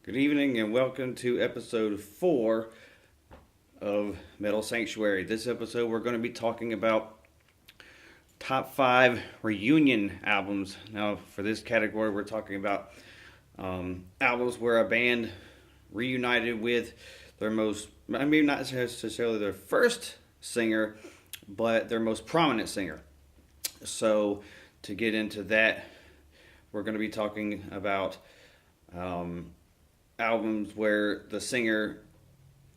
Good evening and welcome to episode 4 of Metal Sanctuary. This episode we're going to be talking about top 5 reunion albums. Now for this category we're talking about albums where a band reunited with their most, not necessarily their first singer, but their most prominent singer. So to get into that, we're going to be talking about albums where the singer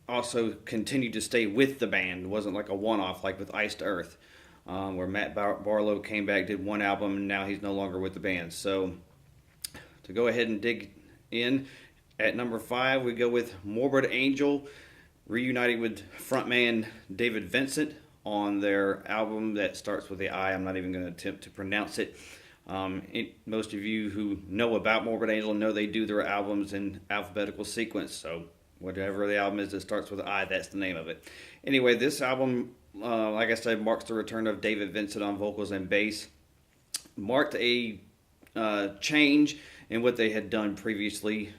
also continued to stay with the band. It wasn't like a one-off, like with Iced Earth, where Matt Barlow came back, did one album, and now he's no longer with the band. So to go ahead and dig in, at number 5, we go with Morbid Angel, reuniting with frontman David Vincent on their album that starts with the I. I'm not even going to attempt to pronounce it. Most of you who know about Morbid Angel know they do their albums in alphabetical sequence. So whatever the album is that starts with I, that's the name of it. Anyway, this album, like I said, marks the return of David Vincent on vocals and bass. Marked a change in what they had done previously,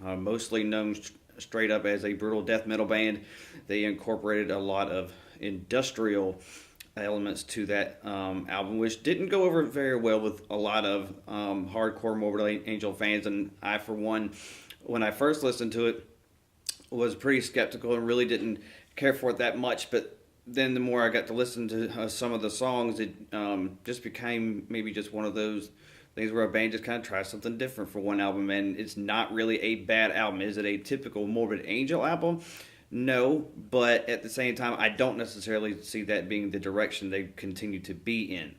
mostly known straight up as a brutal death metal band. They incorporated a lot of industrial elements to that album, which didn't go over very well with a lot of hardcore Morbid Angel fans. And I, for one, when I first listened to it, was pretty skeptical and really didn't care for it that much. But then the more I got to listen to some of the songs, it just became maybe just one of those things where a band just kind of tries something different for one album. And it's not really a bad album. Is it a typical Morbid Angel album? No, but at the same time, I don't necessarily see that being the direction they continue to be in.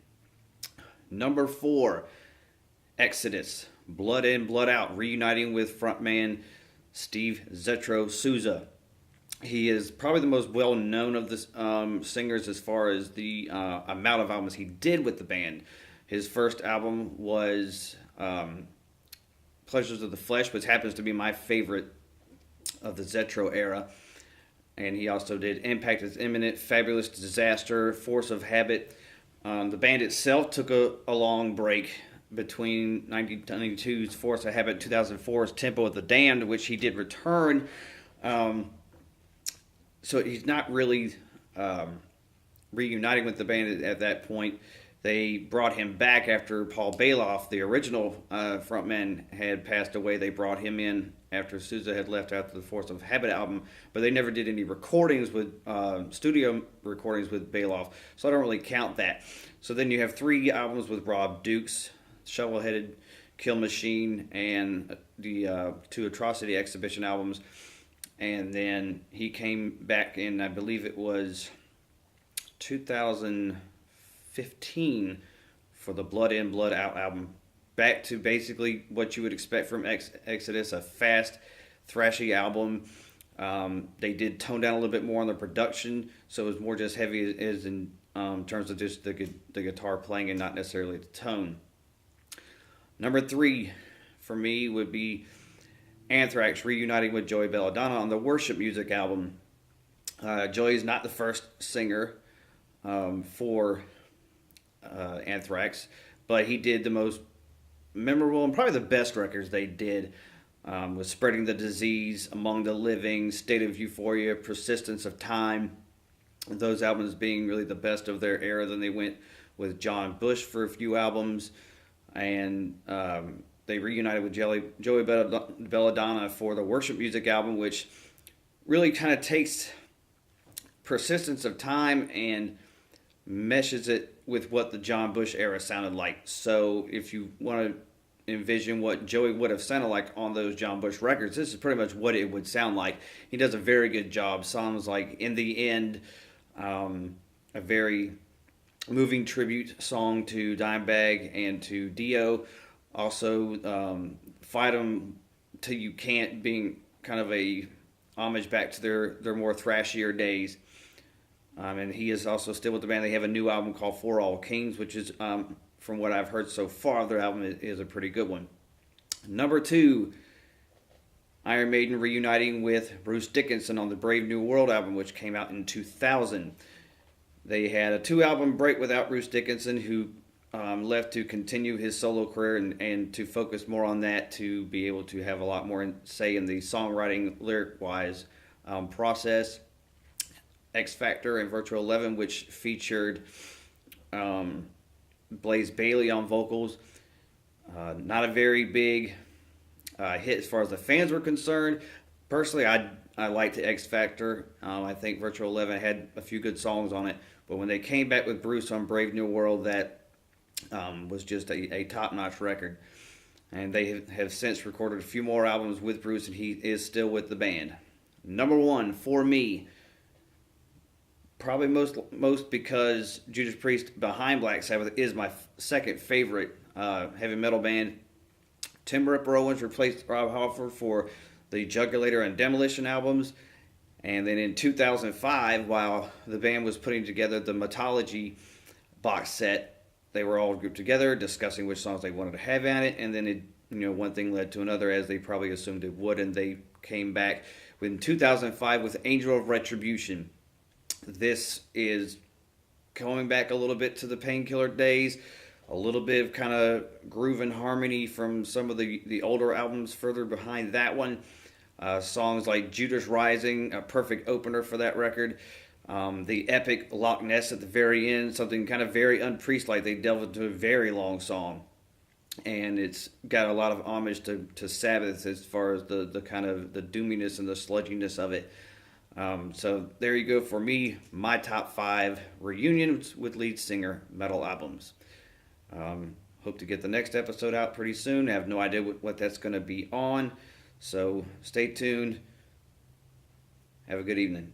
Number 4, Exodus, Blood In, Blood Out, reuniting with frontman Steve Zetro Souza. He is probably the most well-known of the singers as far as the amount of albums he did with the band. His first album was Pleasures of the Flesh, which happens to be my favorite of the Zetro era. And he also did Impact is Imminent, Fabulous Disaster, Force of Habit. The band itself took a long break between 1992's Force of Habit, 2004's Temple of the Damned, which he did return. So he's not really reuniting with the band at that point. They brought him back after Paul Bailoff, the original frontman, had passed away. They brought him in after Souza had left after the Force of Habit album, but they never did any recordings with studio recordings with Bailoff, so I don't really count that. So then you have 3 albums with Rob Dukes, Shovel-Headed Kill Machine, and the 2 Atrocity Exhibition albums. And then he came back in, I believe it was 2015 for the Blood In, Blood Out album. Back to basically what you would expect from Exodus, a fast, thrashy album. They did tone down a little bit more on the production, so it was more just heavy as in terms of just the guitar playing and not necessarily the tone. Number 3 for me would be Anthrax reuniting with Joey Belladonna on the Worship Music album. Joey's not the first singer for Anthrax, but he did the most memorable and probably the best records they did, with Spreading the Disease, Among the Living, State of Euphoria, Persistence of Time. Those albums being really the best of their era. Then they went with John Bush for a few albums, and they reunited with Joey Belladonna for the Worship Music album, which really kind of takes Persistence of Time and meshes it with what the John Bush era sounded like. So if you want to envision what Joey would have sounded like on those John Bush records, this is pretty much what it would sound like. He does a very good job. Songs like In the End, a very moving tribute song to Dimebag and to Dio. Also, Fight 'Em Till You Can't, being kind of a homage back to their more thrashier days. And he is also still with the band. They have a new album called For All Kings, which is, from what I've heard so far, their album is a pretty good one. Number 2, Iron Maiden reuniting with Bruce Dickinson on the Brave New World album, which came out in 2000. They had a 2-album break without Bruce Dickinson, who left to continue his solo career and to focus more on that, to be able to have a lot more say in the songwriting, lyric-wise process. X Factor and Virtual 11, which featured Blaze Bayley on vocals. Not a very big hit as far as the fans were concerned. Personally, I liked the X Factor. I think Virtual 11 had a few good songs on it, but when they came back with Bruce on Brave New World, that was just a top-notch record. And they have since recorded a few more albums with Bruce, and he is still with the band. Number one for me, probably most because Judas Priest behind Black Sabbath is my second favorite heavy metal band. Tim Ripper Owens replaced Rob Halford for the Jugulator and Demolition albums. And then in 2005, while the band was putting together the Mythology box set, they were all grouped together discussing which songs they wanted to have on it. And then one thing led to another, as they probably assumed it would, and they came back in 2005 with Angel of Retribution. This is going back a little bit to the Painkiller days, a little bit of kind of groove and harmony from some of the older albums further behind that one. Songs like Judas Rising, a perfect opener for that record. The epic Loch Ness at the very end, something kind of very unpriest-like. They delve into a very long song. And it's got a lot of homage to Sabbath as far as the kind of the doominess and the sludginess of it. So there you go for me, my top 5 reunions with lead singer metal albums. Hope to get the next episode out pretty soon. I have no idea what that's going to be on. So stay tuned. Have a good evening.